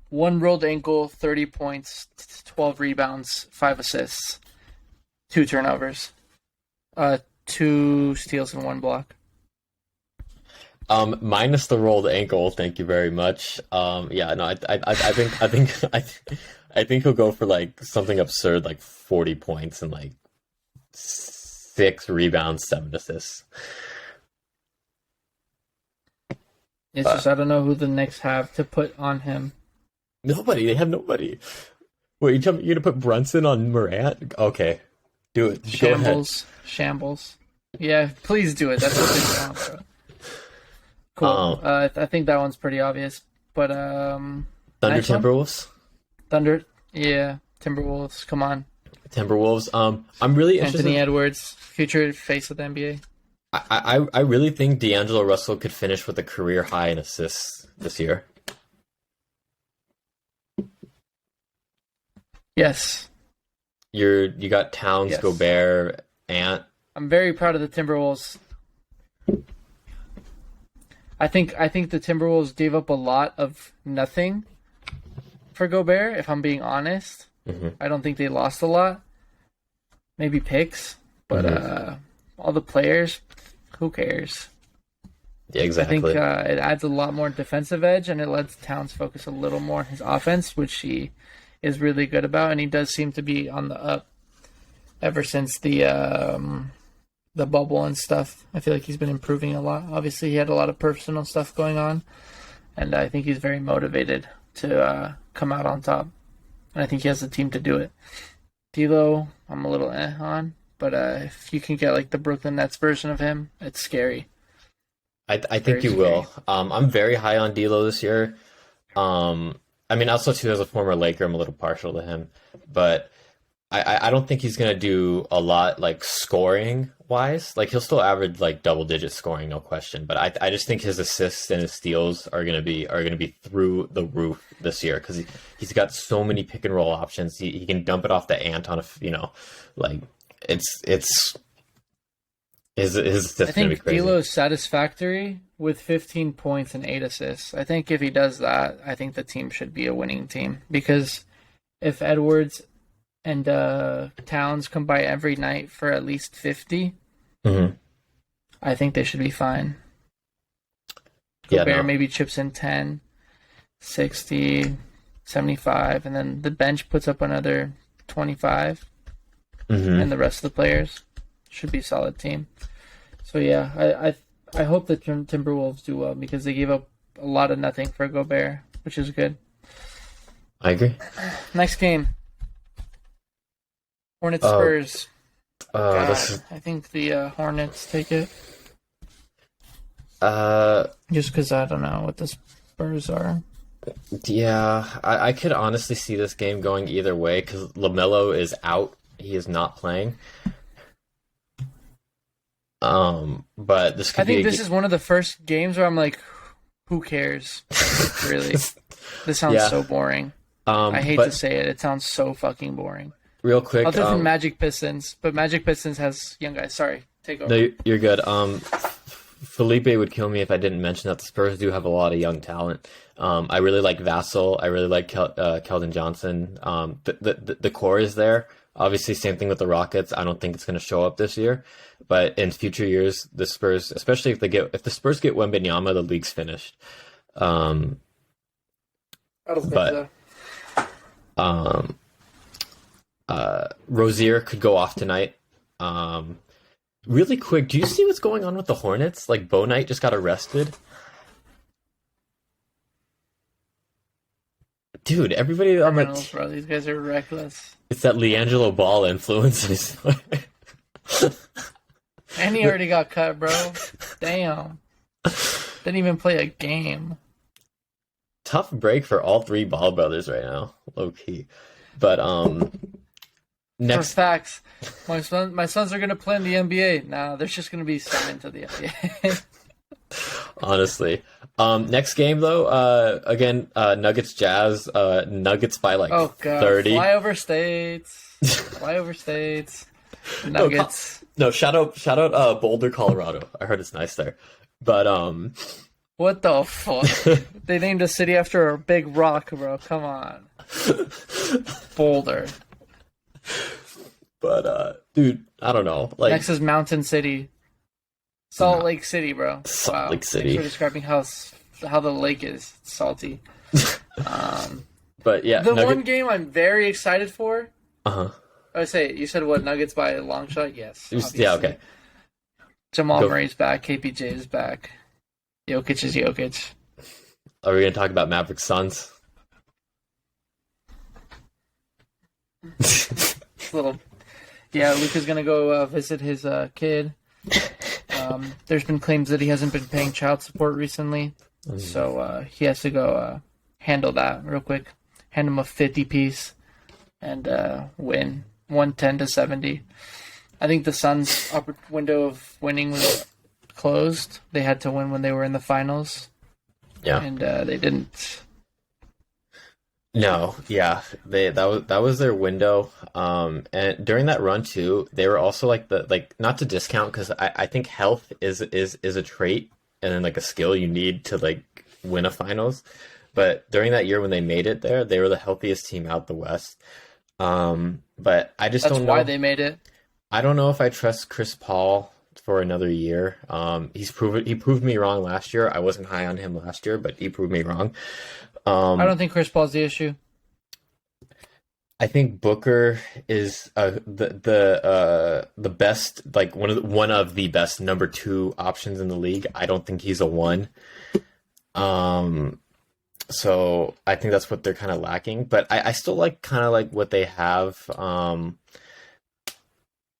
One rolled ankle, 30 points, 12 rebounds, 5 assists, 2 turnovers, 2 steals and 1 block. Minus the rolled ankle, thank you very much. Yeah, no, I think he'll go for like something absurd, like 40 points and like 6 rebounds, 7 assists. It's just I don't know who the Knicks have to put on him. Nobody. They have nobody. Wait, you're gonna put Brunson on Morant? Okay, do it. Go ahead. Shambles. Yeah, please do it. That's what they want, bro. Cool. I think that one's pretty obvious. But Thunder next one? Timberwolves. Thunder. Yeah, Timberwolves. Come on. Timberwolves. I'm really interested. Anthony Edwards, future face of the NBA. I really think D'Angelo Russell could finish with a career high in assists this year. Yes. You got Towns, Yes. Gobert, Ant. I'm very proud of the Timberwolves. I think the Timberwolves gave up a lot of nothing for Gobert, if I'm being honest. Mm-hmm. I don't think they lost a lot. Maybe picks, but all the players, who cares? Yeah, I think exactly. it adds a lot more defensive edge, and it lets Towns focus a little more on his offense, which he is really good about, and he does seem to be on the up ever since the bubble and stuff. I feel like he's been improving a lot. Obviously, he had a lot of personal stuff going on, and I think he's very motivated to come out on top. And I think he has the team to do it. D'Lo, I'm a little on, but if you can get like the Brooklyn Nets version of him, it's scary. I think Very you scary. will. I'm very high on D'Lo this year. I mean, also too as a former Laker, I'm a little partial to him, but I don't think he's gonna do a lot like scoring wise. Like he'll still average like double digit scoring, no question. But I just think his assists and his steals are gonna be through the roof this year because he's got so many pick and roll options. He can dump it off the ant on like it's his I assists gonna be think crazy. D'Lo is satisfactory with 15 points and 8 assists. I think if he does that, I think the team should be a winning team because if Edwards and Towns come by every night for at least 50, Hmm. I think they should be fine. Yeah, Gobert no. maybe chips in 10, 60, 75, and then the bench puts up another 25, Hmm. and the rest of the players should be a solid team. So yeah, I hope the Timberwolves do well because they gave up a lot of nothing for Gobert, which is good. I agree. Next game, Hornets Uh, Spurs. this God, is I think the Hornets take it uh just because I don't know what the Spurs are. yeah. I could honestly see this game going either way because LaMelo is out. He is not playing. But this I could be think this is one of the first games where I'm like, who cares? Really, this sounds yeah. so boring. I hate to But say it. It sounds so fucking boring. real quick, Other than Magic Pistons, but Magic Pistons has young guys. Sorry, take over. no, you're good. Felipe would kill me if I didn't mention that the Spurs do have a lot of young talent. I really like Vassell. I really like Keldon Johnson. The core is there. Obviously, same thing with the Rockets. I don't think it's going to show up this year, but in future years, the Spurs, especially if the Spurs get Wembanyama, the league's finished. Um, I don't think but so. um, Rozier could go off tonight. Really quick, do you see what's going on with the Hornets? Like Bo Knight just got arrested. Dude, everybody on the Criminals, bro. These guys are reckless. it's that LiAngelo Ball influence. I swear. And he already got cut, bro. Damn. Didn't even play a game. Tough break for all three Ball brothers right now, low key. But For next, facts, my sons are gonna play in the NBA. Nah, they're just gonna be signed to the NBA. honestly, next game though, again, Nuggets Jazz, Nuggets by like Oh god, 30. flyover states, flyover states, No, Nuggets. no, shout out, Boulder, Colorado. I heard it's nice there. But What the fuck? They named a city after a big rock, bro. Come on, Boulder. dude, I don't know. Like Next is Mountain City, Salt Lake City, bro. Salt Wow. Lake City. Thanks for describing how the lake is. It's salty. but yeah, The one game I'm very excited for. Uh-huh. I say you said what Nuggets by a long shot? Yes. Yeah, obviously. okay. Jamal Go. Murray's back. KPJ is back. Jokic is Jokic. Are we gonna talk about Maverick Suns? Little. Yeah, Luka's gonna go visit his kid. There's been claims that he hasn't been paying child support recently, so he has to go handle that real quick. Hand him a 50 piece and win 110-70. I think the Suns' window of winning was closed. They had to win when they were in the finals, Yeah. and they didn't. No, yeah, that was their window. And during that run too, they were also like not to discount because I think health is a trait and then like a skill you need to like win a finals. But during that year when they made it there, they were the healthiest team out the West. But I just That's don't why know. they made it. I don't know if I trust Chris Paul for another year. He proved me wrong last year. I wasn't high on him last year, but he proved me wrong. I Um, don't think Chris Paul's the issue. I think Booker is the best, like one of the best number two options in the league. I don't think he's a one. Um, so I think that's what they're kind of lacking. But I still like kind of like what they have.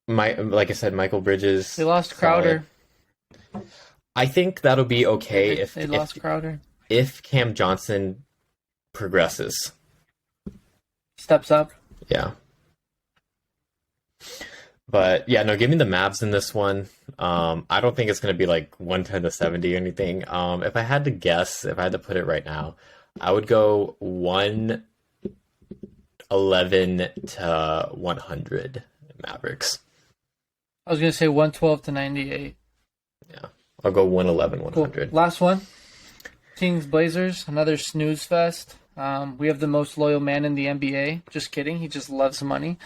Like I said, Michael They Bridges, lost solid. Crowder. I think that'll be okay They lost Crowder. if Cam Johnson progresses. Steps up. Yeah. But yeah, no, give me the Mavs in this one. I don't think it's going to be like 110 to 70 or anything. If I had to guess, if I had to put it right now, I would go 111 to 100 Mavericks. I was gonna say 112 to 98. Yeah. I'll go 111, Cool. 100. Last one. Kings Blazers. Another snooze fest. We have the most loyal man in the NBA. Just kidding. He just loves money.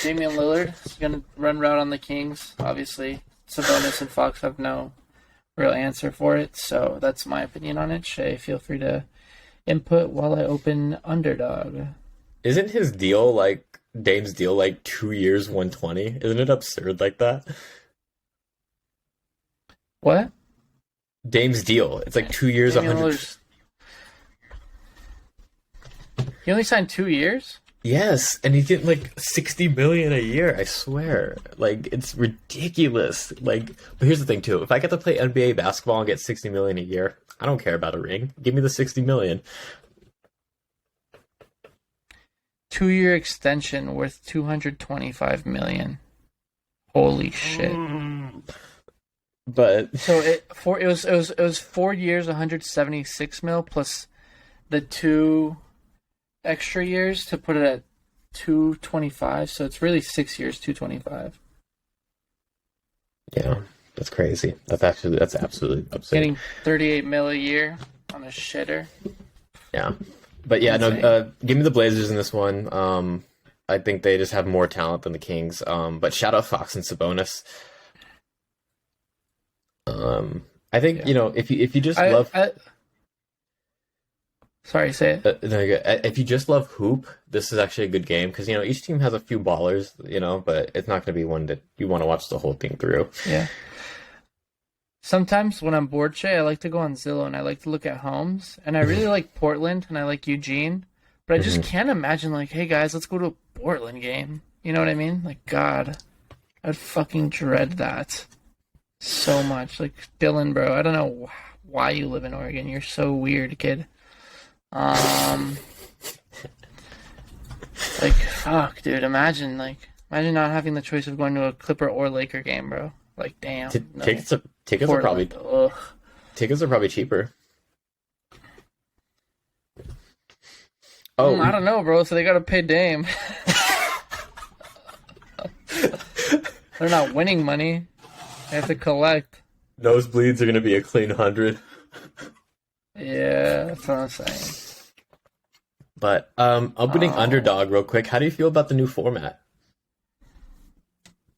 Damian Lillard is gonna run route on the Kings. Obviously, Sabonis and Fox have no real answer for it. So that's my opinion on it. Shay, feel free to input while I open Underdog. Isn't his deal like Dame's deal like 2 years, 120? Isn't it absurd like that? What? Dame's deal. It's like 2 years, Damian 100. Lillard's. He only signed 2 years? Yes, and he's getting like 60 million a year, I swear. Like it's ridiculous. Like, but here's the thing too. If I get to play NBA basketball and get 60 million a year, I don't care about a ring. Give me the 60 million. 2-year extension worth 225 million. Holy shit. But So it was 4 years, 176 mil plus the 2 extra years to put it at 225. So it's really 6 years, 225. yeah, that's crazy. That's absolutely absurd. Getting 38 mil a year on a shitter. Yeah. But yeah, no, Insane. give me the Blazers in this one. I think they just have more talent than the Kings. But shout out Fox and Sabonis. I think, Yeah. you know, if you just love Sorry, say it. no, you're good. If you just love hoop, this is actually a good game because, you know, each team has a few ballers, you know, but it's not going to be one that you want to watch the whole thing through. Yeah. Sometimes when I'm bored, Shay, I like to go on Zillow and I like to look at homes. And I really like Portland and I like Eugene. But I just can't imagine, like, hey guys, let's go to a Portland game. You know what I mean? Like, God, I'd fucking dread that so much. Like, Dylan, bro, I don't know why you live in Oregon. You're so weird, kid. Like, fuck, dude. Imagine not having the choice of going to a Clipper or Laker game, bro. Like, damn. No. Tickets are probably Portland, ugh. tickets are probably cheaper. Oh, I don't know, bro. So they gotta pay Dame. They're not winning money. They have to collect. nosebleeds are going to be a clean 100. Yeah, that's what I'm saying. But opening Underdog real quick. How do you feel about the new format?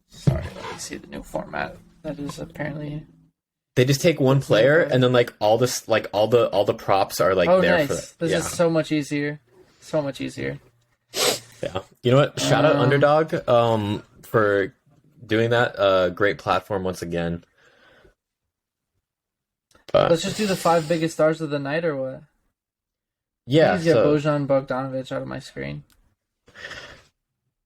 Sorry, let me see the new format. That is apparently. They just take one player and then like all this like all the props are like Oh, there nice. for This is so much easier. So much easier. yeah. You know what? Shout out Underdog for doing that. Great platform once again. Let's just do the 5 biggest stars of the night, or what? Yeah. Please get So, Bojan Bogdanovic out of my screen.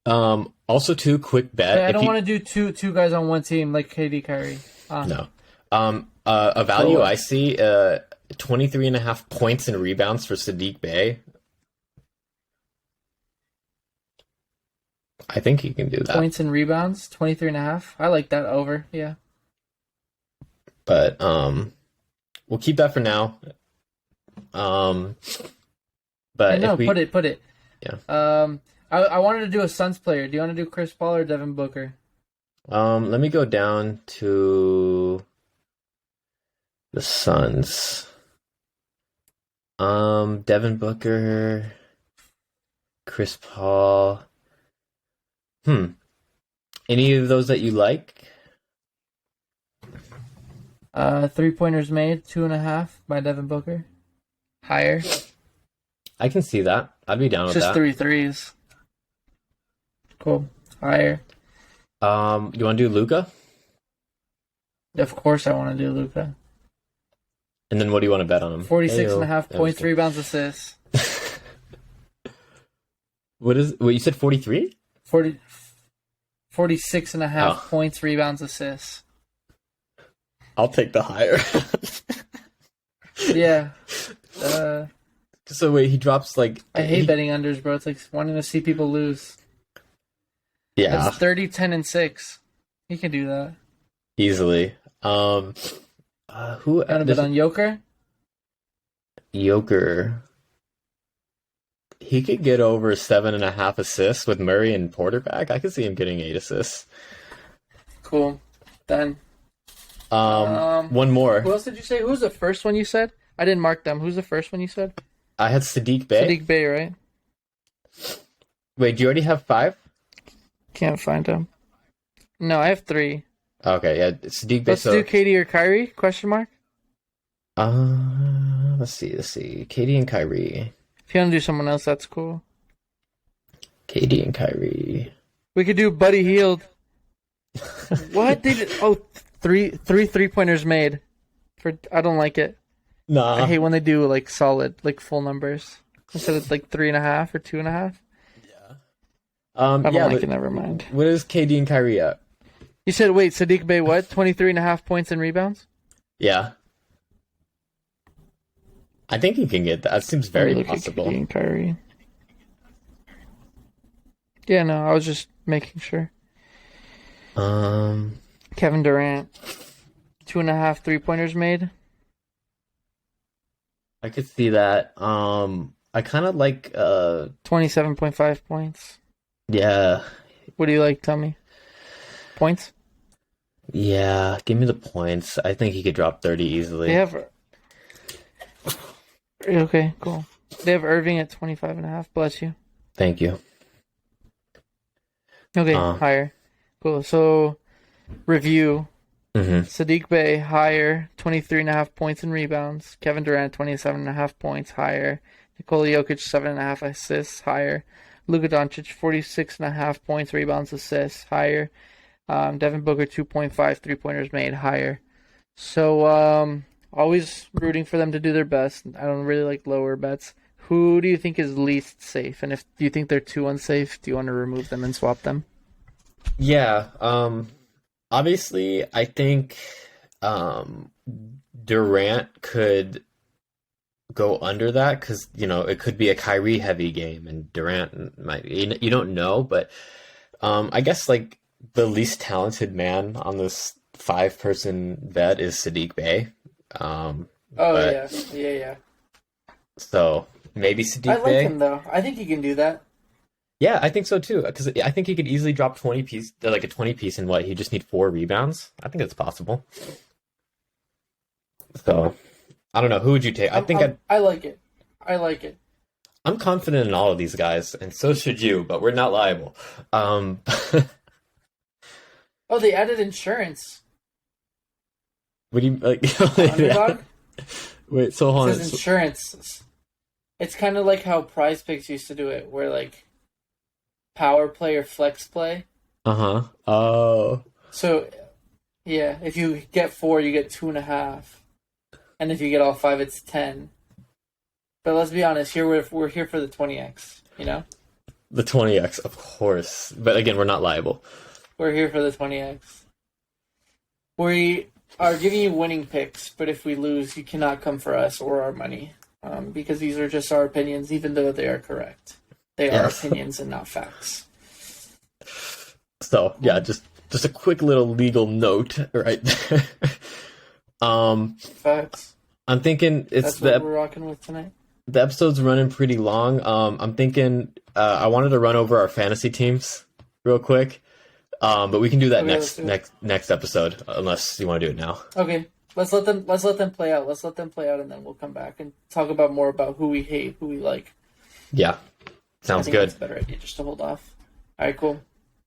also too quick bet. Wait, I if don't you- want to do two guys on one team like KD Kyrie. No. A value Cool. I see 23.5 points and rebounds for Sadiq Bey. I think he can do that. Points and rebounds, 23.5. I like that over. Yeah. But we'll keep that for now. But No, if we, put it. Yeah. I wanted to do a Suns player. Do you want to do Chris Paul or Devin Booker? let me go down to the Suns. Devin Booker, Chris Paul. Any of those that you like? 3-pointers made, 2.5 by Devin Booker. Higher. I can see that. I'd be down with Just that. 3 threes. Cool. Higher. You want to do Luca? Of course I want to do Luca. And then what do you want to bet on him? 46.5 points, rebounds, assists. What you said 43? 46.5 points, rebounds, assists. I'll take the higher. Yeah. So wait, he drops like... I hate betting unders, bro. It's like wanting to see people lose. Yeah. That's 30, 10, and 6. He can do that. Easily. Who... Want to bet on Joker? Joker. He could get over 7.5 assists with Murray and Porter back. I could see him getting 8 assists. Cool. Done. One more. Who else did you say? Who was the first one you said? I didn't mark them. Who's the first one you said? I had Sadiq Bey. Sadiq Bey, right? Wait, do you already have 5? Can't find him. No, I have 3. Okay, yeah, Sadiq Bey. Let's do KD or Kyrie? Question mark. Let's see. KD and Kyrie. If you want to do someone else, that's cool. KD and Kyrie. We could do Buddy Hield. What did? Three-pointers made. I don't like it. Nah. I hate when they do like solid, like full numbers instead of like 3.5 or 2.5. Yeah. I don't like it. Never mind. What is KD and Kyrie at? You said wait, Sadiq Bey what? 23.5 points and rebounds. Yeah. I think he can get that. That seems very possible. KD and Kyrie. Yeah, no, I was just making sure. Kevin Durant, 2.5 3-pointers made. I could see that. I kind of like. 27.5 points. Yeah. What do you like? Tell me. Points. Yeah, give me the points. I think he could drop 30 easily. They have. Okay, cool. They have Irving at 25.5. Bless you. Thank you. Okay, higher. Cool. So, review. Sadiq Bey, higher. 23.5 points and rebounds. Kevin Durant, 27.5 points, higher. Nikola Jokic, 7.5 assists, higher. Luka Doncic, 46.5 points, rebounds, assists, higher. Devin Booker, 2.5 3-pointers made, higher. So, always rooting for them to do their best. I don't really like lower bets. Who do you think is least safe? And if do you think they're too unsafe, do you want to remove them and swap them? Yeah. Obviously, I think Durant could go under that because, it could be a Kyrie heavy game and Durant might be. You don't know, but I guess like the least talented man on this 5-person bet is Sadiq Bey. Yeah. So maybe Sadiq Bey. I like him though. I think he can do that. Yeah, I think so too. Because I think he could easily drop 20 piece, like a 20 piece, in what he just need 4 rebounds. I think it's possible. So I don't know. Who would you take? I like it. I like it. I'm confident in all of these guys, and so should you. But we're not liable. Oh, they added insurance. What do you like? Underdog? Wait, so hold on. It says insurance. It's kind of like how Prize Picks used to do it, where like power play or flex play. Oh. So, yeah, if you get 4, you get 2.5, and if you get all 5, it's 10. But let's be honest, here we're here for the 20x. The 20x, of course. But again, we're not liable. We're here for the 20x. We are giving you winning picks, but if we lose, you cannot come for us or our money, because these are just our opinions, even though they are correct. They are opinions and not facts. So yeah, just a quick little legal note right there. Facts. I'm thinking that's what we're rocking with tonight. The episode's running pretty long. I'm thinking I wanted to run over our fantasy teams real quick. But we can do that next episode, unless you want to do it now. Okay, let's let them play out. Let's let them play out, and then we'll come back and talk about more about who we hate, who we like. Yeah, sounds good. That's a better idea, just to hold off. All right, cool.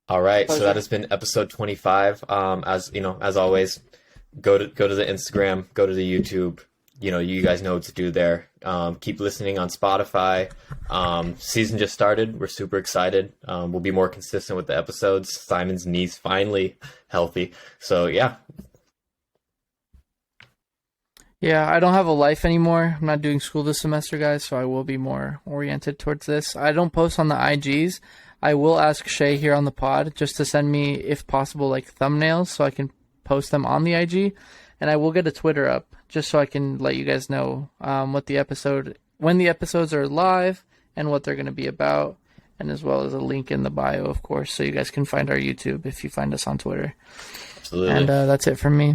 All right, pleasure. So that has been episode 25. As always, go to the Instagram, go to the YouTube. You guys know what to do there. Keep listening on Spotify. Season just started. We're super excited. We'll be more consistent with the episodes. Simon's knee's finally healthy. So yeah. Yeah, I don't have a life anymore. I'm not doing school this semester, guys, so I will be more oriented towards this. I don't post on the IGs. I will ask Shay here on the pod just to send me, if possible, like thumbnails so I can post them on the IG. And I will get a Twitter up just so I can let you guys know when the episodes are live and what they're going to be about, and as well as a link in the bio, of course, so you guys can find our YouTube if you find us on Twitter. Absolutely. And that's it from me.